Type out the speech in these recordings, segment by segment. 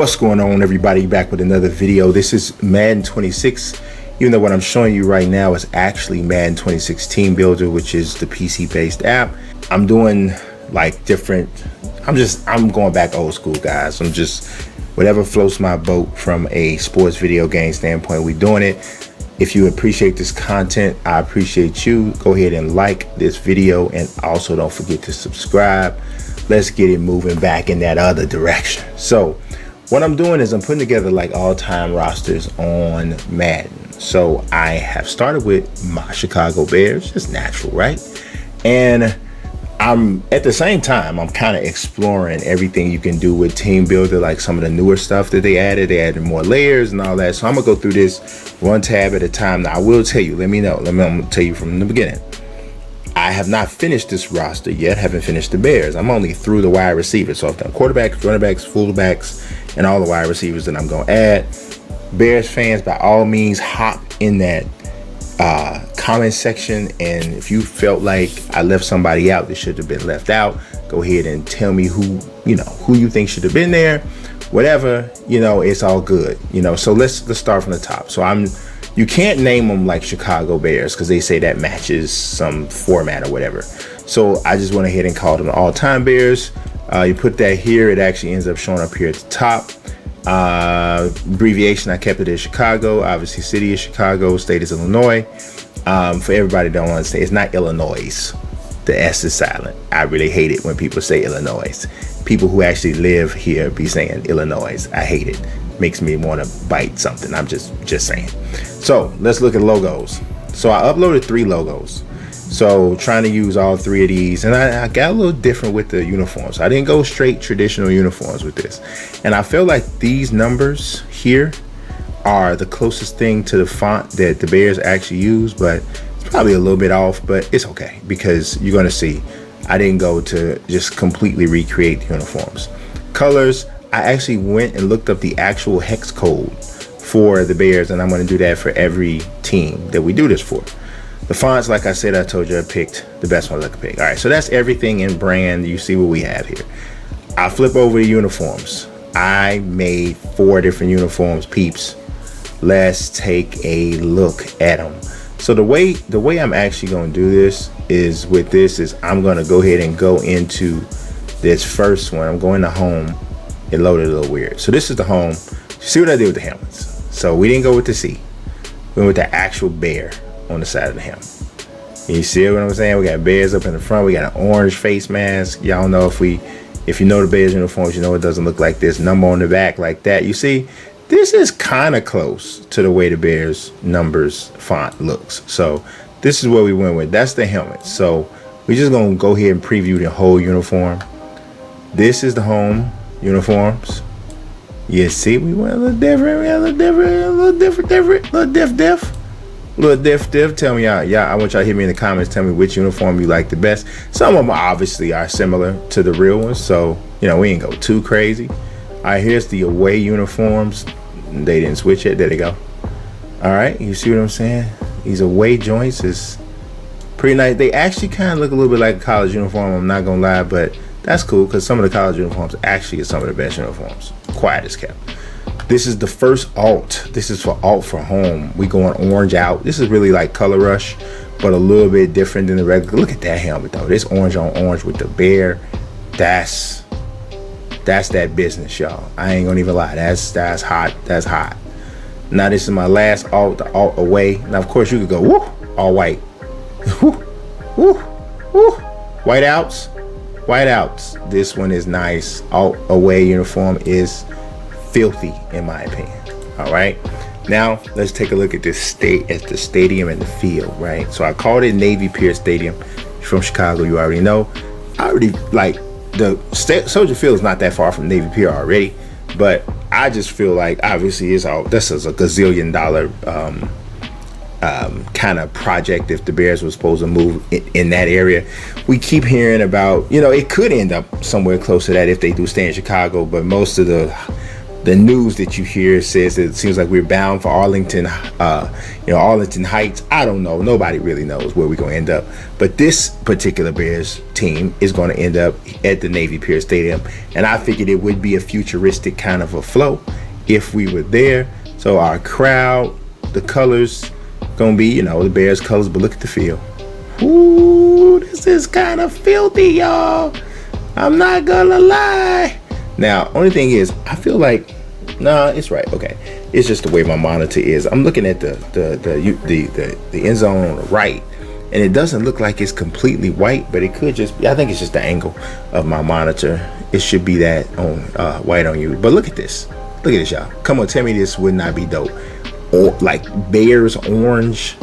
What's going on, everybody? Back with another video. This is Madden 26, even though what I'm showing you right now is actually Madden 26 Team Builder, which is the PC based app. I'm doing like different, I'm going back old school, guys. I'm just whatever floats my boat from a sports video game standpoint, we doing it. If you appreciate this content, I appreciate you. Go ahead and like this video, and also don't forget to subscribe. Let's get it moving back in that other direction. So what I'm doing is I'm putting together like all-time rosters on Madden. So I have started with my Chicago Bears, just natural, right? And I'm at the same time, I'm kind of exploring everything you can do with Team Builder, like some of the newer stuff that they added more layers and all that. So I'm gonna go through this one tab at a time. Now I will tell you, I'm gonna tell you from the beginning. I have not finished this roster yet, haven't finished the Bears. I'm only through the wide receivers. So I've done quarterbacks, running backs, fullbacks, and all the wide receivers that I'm going to add. Bears fans, by all means, hop in that comment section. And if you felt like I left somebody out that should have been left out, go ahead and tell me who you think should have been there. Whatever, it's all good. So let's start from the top. So you can't name them like Chicago Bears because they say that matches some format or whatever. So I just went ahead and called them the all-time Bears. You put that here, it actually ends up showing up here at the top. Abbreviation, I kept it as Chicago. Obviously, city is Chicago, state is Illinois. For everybody that don't understand, it's not Illinois. The S is silent. I really hate it when people say Illinois. People who actually live here be saying Illinois. I hate it. Makes me want to bite something. I'm just saying. So let's look at logos. So I uploaded 3 logos. So trying to use all 3 of these, and I got a little different with the uniforms. I didn't go straight traditional uniforms with this. And I feel like these numbers here are the closest thing to the font that the Bears actually use, but it's probably a little bit off, but it's okay because you're going to see I didn't go to just completely recreate the uniforms. Colors, I actually went and looked up the actual hex code for the Bears, and I'm going to do that for every team that we do this for. The fonts, like I said, I told you I picked the best ones I could pick. All right, so that's everything in brand. You see what we have here. I'll flip over the uniforms. I made 4 different uniforms, peeps. Let's take a look at them. So the way I'm actually going to do this is I'm going to go ahead and go into this first one. I'm going to home. It loaded a little weird. So this is the home. See what I did with the helmets. So we didn't go with the C. We went with the actual bear on the side of the helmet. You see what I'm saying? We got bears up in the front. We got an orange face mask. Y'all know if you know the Bears uniforms, you know it doesn't look like this. Number on the back like that. You see, this is kind of close to the way the Bears numbers font looks. So this is what we went with. That's the helmet. So we're just gonna go ahead and preview the whole uniform. This is the home uniforms. You see, we went a little different. Little diff. Tell me y'all. I want y'all to hit me in the comments. Tell me which uniform you like the best. Some of them obviously are similar to the real ones, so we ain't go too crazy. All right, here's the away uniforms. They didn't switch it. There they go. All right, you see what I'm saying? These away joints is pretty nice. They actually kind of look a little bit like a college uniform. I'm not gonna lie, but that's cool because some of the college uniforms actually are some of the best uniforms. Quiet as kept. This is the first alt. This is for alt for home. We going orange out. This is really like Color Rush, but a little bit different than the regular. Look at that helmet though. This orange on orange with the bear. That's that business, y'all. I ain't gonna even lie. That's hot. That's hot. Now this is my last alt, the alt away. Now of course you could go woo, all white. Woo, woo, woo. White outs. This one is nice. Alt away uniform is filthy in my opinion. All right, now let's take a look at the stadium and the field. Right, so I called it Navy Pier Stadium. You're from Chicago, you already know. I already like the Soldier Field is not that far from Navy Pier already, but I just feel like obviously this is a gazillion dollar kind of project if the Bears were supposed to move in that area. We keep hearing about it could end up somewhere close to that if they do stay in Chicago, but most of the the news that you hear says that it seems like we're bound for Arlington, Arlington Heights. I don't know. Nobody really knows where we're going to end up. But this particular Bears team is going to end up at the Navy Pier Stadium. And I figured it would be a futuristic kind of a flow if we were there. So our crowd, the colors, going to be, the Bears colors. But look at the field. Ooh, this is kind of filthy, y'all. I'm not going to lie. Now, only thing is, I feel like, it's right. Okay, it's just the way my monitor is. I'm looking at the end zone on the right, and it doesn't look like it's completely white, but it could just be. I think it's just the angle of my monitor. It should be that on white on you. But look at this. Look at this, y'all. Come on, tell me this would not be dope. Or like Bears orange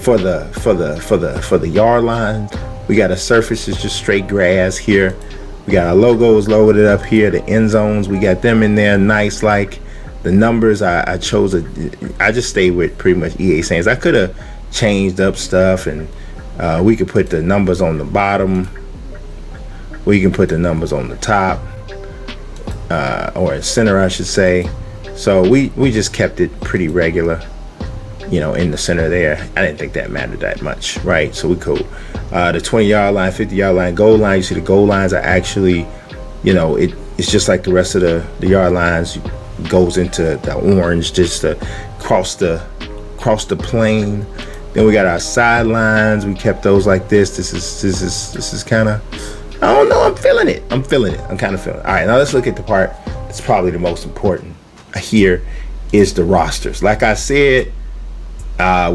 for the yard line. We got a surface is just straight grass here. We got our logos loaded up here, the end zones, we got them in there nice. Like the numbers, I just stayed with pretty much EA Saints. I could have changed up stuff, and we could put the numbers on the bottom, we can put the numbers on the top, or in center I should say. So we just kept it pretty regular, in the center there. I didn't think that mattered that much, right? So we cool. The 20-yard line, 50-yard line, goal line. You see the goal lines are actually, it's just like the rest of the yard lines. It goes into the orange just to cross the plane. Then we got our sidelines. We kept those like this. This is kind of, I don't know. I'm feeling it. I'm kind of feeling it. All right, now let's look at the part that's probably the most important here is the rosters. Like I said,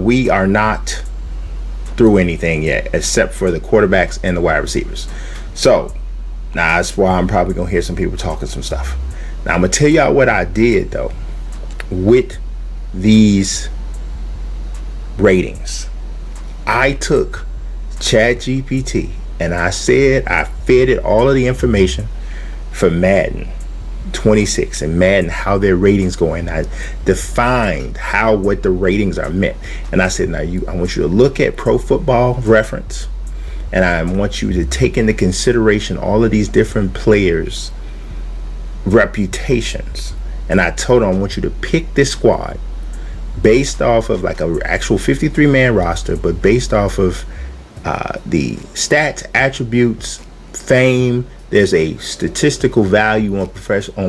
we are not through anything yet except for the quarterbacks and the wide receivers. So now that's why I'm probably gonna hear some people talking some stuff. Now I'm gonna tell y'all what I did though with these ratings. I took ChatGPT and I fed it all of the information for Madden 26 and Madden, how their ratings going. I defined what the ratings are meant, and I said, now I want you to look at Pro Football Reference, and I want you to take into consideration all of these different players' reputations. And I told them, I want you to pick this squad based off of like a actual 53-man roster, but based off of the stats, attributes, fame. There's a statistical value on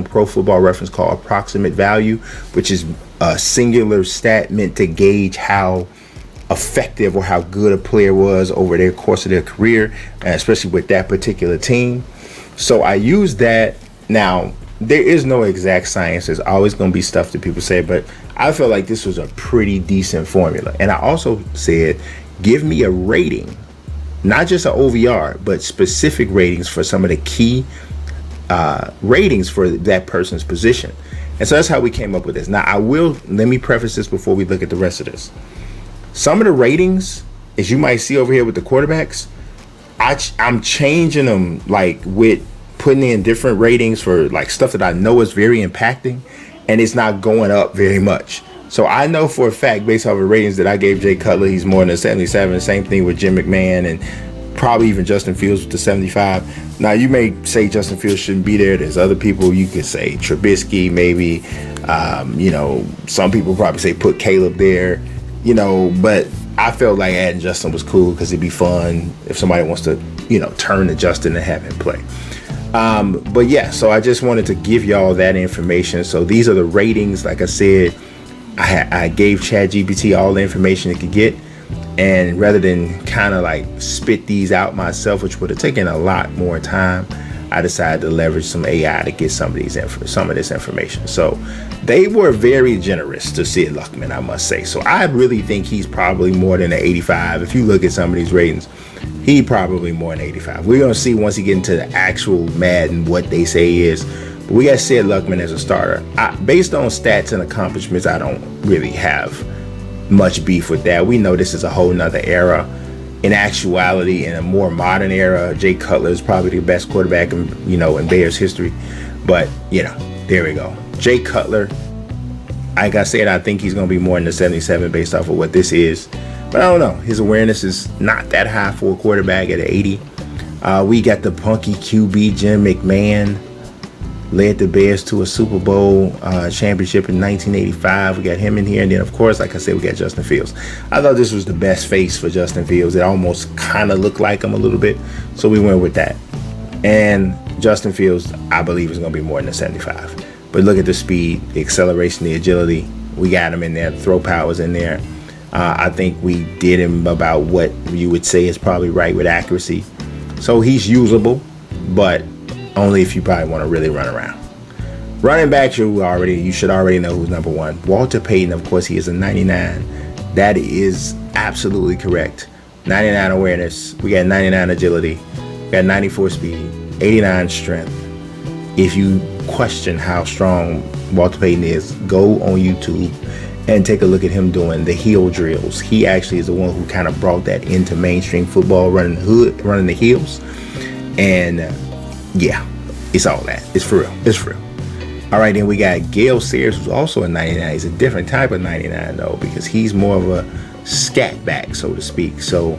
Pro Football Reference called approximate value, which is a singular stat meant to gauge how effective or how good a player was over their course of their career, and especially with that particular team. So I use that. Now, there is no exact science. There's always going to be stuff that people say, but I feel like this was a pretty decent formula. And I also said, give me a rating. Not just an OVR, but specific ratings for some of the key ratings for that person's position. And so that's how we came up with this. Now, let me preface this before we look at the rest of this. Some of the ratings, as you might see over here with the quarterbacks, I'm changing them, like with putting in different ratings for like stuff that I know is very impacting, and it's not going up very much. So I know for a fact, based off the ratings that I gave Jay Cutler, he's more than a 77. Same thing with Jim McMahon and probably even Justin Fields with the 75. Now, you may say Justin Fields shouldn't be there. There's other people you could say, Trubisky, maybe. Some people probably say put Caleb there. But I felt like adding Justin was cool because it'd be fun if somebody wants to, turn to Justin and have him play. But yeah, so I just wanted to give y'all that information. So these are the ratings. Like I said, I gave ChatGPT all the information it could get, and rather than kind of like spit these out myself, which would have taken a lot more time, I decided to leverage some AI to get some of this information. So they were very generous to Sid Luckman, I must say. So I really think he's probably more than an 85. If you look at some of these ratings, he probably more than 85. We're gonna see once he get into the actual Madden what they say he is. We got Sid Luckman as a starter. Based on stats and accomplishments, I don't really have much beef with that. We know this is a whole nother era. In actuality, in a more modern era, Jay Cutler is probably the best quarterback in Bears history. But there we go. Jay Cutler, like I said, I think he's going to be more than the 77 based off of what this is. But I don't know. His awareness is not that high for a quarterback at 80. We got the punky QB Jim McMahon. led the Bears to a Super Bowl championship in 1985. We got him in here. And then, of course, like I said, we got Justin Fields. I thought this was the best face for Justin Fields. It almost kind of looked like him a little bit. So we went with that. And Justin Fields, I believe, is going to be more than a 75. But look at the speed, the acceleration, the agility. We got him in there. The throw power's in there. I think we did him about what you would say is probably right with accuracy. So he's usable, but only if you probably want to really run around. Running backs, you should already know who's number one. Walter Payton, of course, he is a 99. That is absolutely correct. 99 awareness. We got 99 agility. We got 94 speed, 89 strength. If you question how strong Walter Payton is, go on YouTube and take a look at him doing the heel drills. He actually is the one who kind of brought that into mainstream football, running the heels. And yeah, it's all that. It's for real. It's for real. All right, then we got Gale Sayers, who's also a 99. He's a different type of 99 though, because he's more of a scat back, so to speak. So,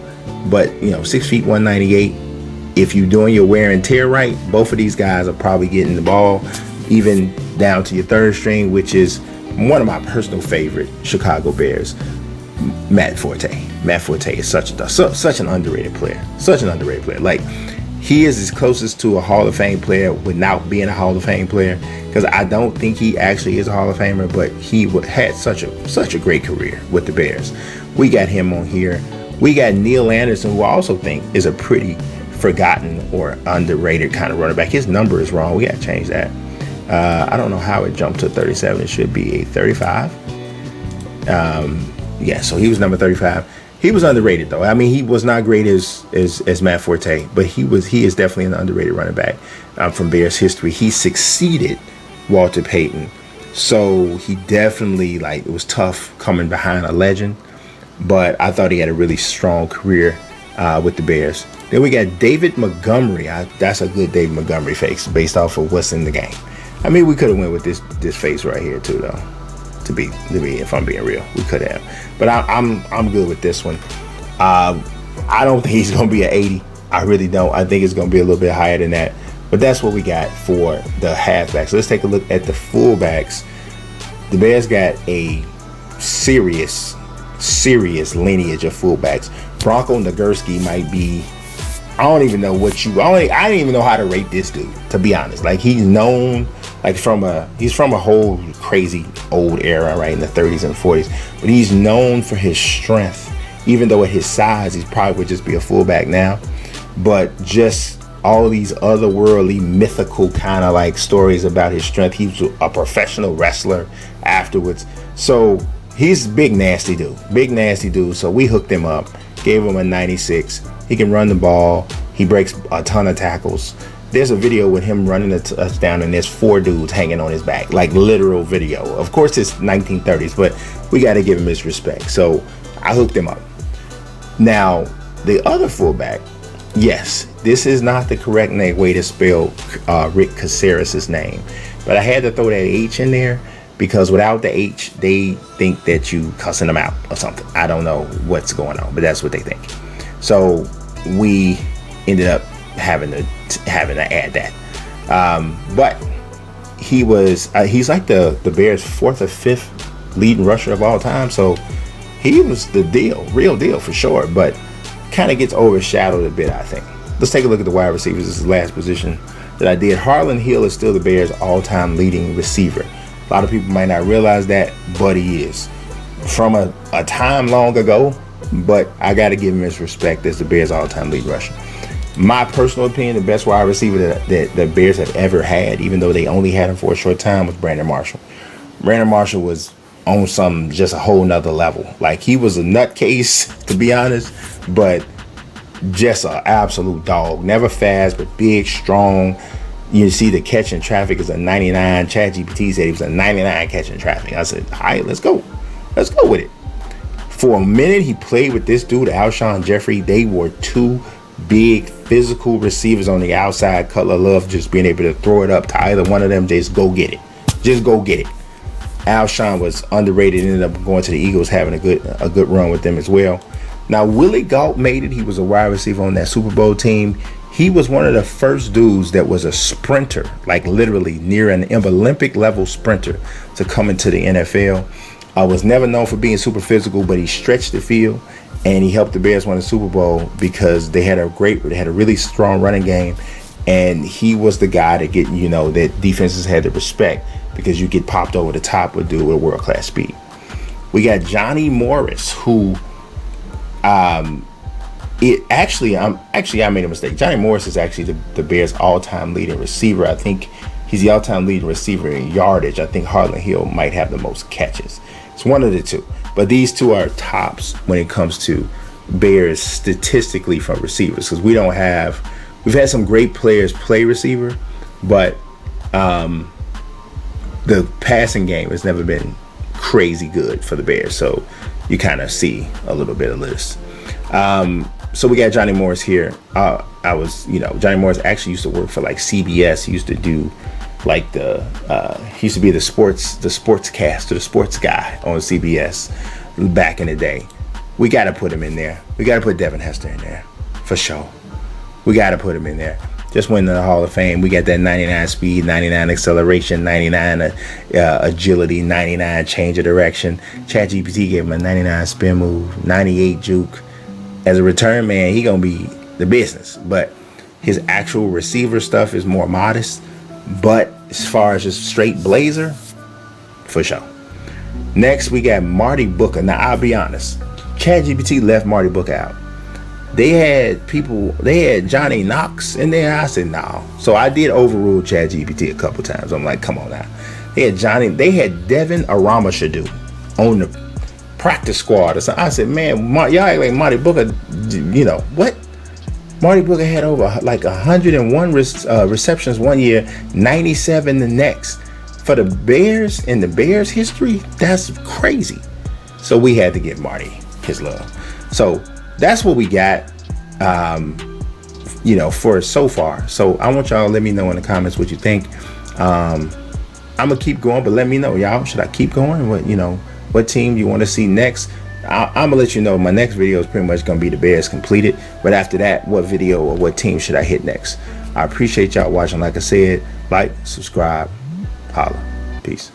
but 6 feet 198. If you're doing your wear and tear right, both of these guys are probably getting the ball, even down to your third string, which is one of my personal favorite Chicago Bears, Matt Forte. Matt Forte is such an underrated player. Such an underrated player. Like, he is as closest to a Hall of Fame player without being a Hall of Fame player, because I don't think he actually is a Hall of Famer, but he had such a great career with the Bears. We got him on here. We got Neil Anderson, who I also think is a pretty forgotten or underrated kind of running back. His number is wrong. We got to change that. I don't know how it jumped to 37. It should be a 35. Yeah, so he was number 35. He was underrated though. I mean, he was not great as Matt Forte, but he is definitely an underrated running back from Bears history. He succeeded Walter Payton, so he definitely, it was tough coming behind a legend, but I thought he had a really strong career with the Bears. Then we got David Montgomery. That's a good David Montgomery face based off of what's in the game. I mean, we could have went with this face right here too, though. To be, if I'm being real, we could have. But I'm good with this one. I don't think he's gonna be an 80. I really don't. I think it's gonna be a little bit higher than that. But that's what we got for the halfbacks. So let's take a look at the fullbacks. The Bears got a serious lineage of fullbacks. Bronco Nagurski might be. I don't even know I didn't even know how to rate this dude, to be honest. Like, he's known he's from a whole crazy old era, right, in the 30s and 40s. But he's known for his strength, even though at his size, he probably would just be a fullback now. But just all these otherworldly, mythical kind of stories about his strength. He was a professional wrestler afterwards. So he's a big nasty dude. So we hooked him up, gave him a 96. He can run the ball. He breaks a ton of tackles. There's a video with him running a touchdown, and there's 4 dudes hanging on his back, literal video. Of course, it's 1930s, but we got to give him his respect. So I hooked him up. Now, the other fullback, yes, this is not the correct way to spell Rick Caceres' name, but I had to throw that H in there because without the H, they think that you cussing them out or something. I don't know what's going on, but that's what they think. So we ended up having to add that. But he's like the Bears' 4th or 5th leading rusher of all time. So he was the real deal for sure, but kind of gets overshadowed a bit, I think. Let's take a look at the wide receivers. This is the last position that I did. Harlan Hill is still the Bears' all-time leading receiver. A lot of people might not realize that, but he is. From a time long ago, but I got to give him his respect as the Bears' all-time lead rusher. My personal opinion, the best wide receiver that the Bears have ever had, even though they only had him for a short time, was Brandon Marshall. Brandon Marshall was on just a whole nother level. He was a nutcase, to be honest, but just an absolute dog. Never fast, but big, strong. You see the catch in traffic is a 99. ChatGPT said he was a 99 catch in traffic. I said, all right, let's go with it. For a minute, he played with this dude, Alshon Jeffrey. They were 2 big physical receivers on the outside. Cutler loved just being able to throw it up to either one of them. Just go get it. Alshon was underrated. Ended up going to the Eagles, having a good run with them as well. Now, Willie Gault made it. He was a wide receiver on that Super Bowl team. He was one of the first dudes that was a sprinter, like literally near an Olympic level sprinter, to come into the NFL. Was never known for being super physical, but he stretched the field, and he helped the Bears win the Super Bowl because they had a really strong running game, and he was the guy to get, that defenses had to respect because you get popped over the top with dude with world-class speed. We got Johnny Morris, who I made a mistake. Johnny Morris is actually the Bears' all-time leading receiver. I think he's the all-time leading receiver in yardage. I think Harlan Hill might have the most catches. It's one of the two. But these two are tops when it comes to Bears statistically from receivers, because we've had some great players play receiver, but the passing game has never been crazy good for the Bears. So you kind of see a little bit of this. So we got Johnny Morris here. Johnny Morris actually used to work for like CBS. He used to do like he used to be the sportscast or the sports guy on CBS back in the day. We got to put him in there. We got to put Devin Hester in there for sure. We got to put him in there. Just went in the Hall of Fame. We got that 99 speed, 99 acceleration, 99 agility, 99 change of direction. ChatGPT gave him a 99 spin move, 98 juke. As a return man, he gonna be the business. But his actual receiver stuff is more modest. But as far as just straight blazer, for sure. Next, we got Marty Booker. Now, I'll be honest. ChatGPT left Marty Booker out. They had Johnny Knox in there. I said, no. So I did overrule ChatGPT a couple times. I'm like, come on now. They had Devin Aramashadu on the practice squad or something. I said, man, y'all act like Marty Booker, what? Marty Booker had over like 101 receptions one year, 97 the next. For the Bears, in the Bears history, that's crazy. So we had to give Marty his love. So that's what we got, for so far. So I want y'all to let me know in the comments what you think. I'm going to keep going, but let me know, y'all. Should I keep going? What team you want to see next? I'm going to let you know. My next video is pretty much going to be the Bears completed. But after that, what video or what team should I hit next? I appreciate y'all watching. Like I said, like, subscribe, holla. Peace.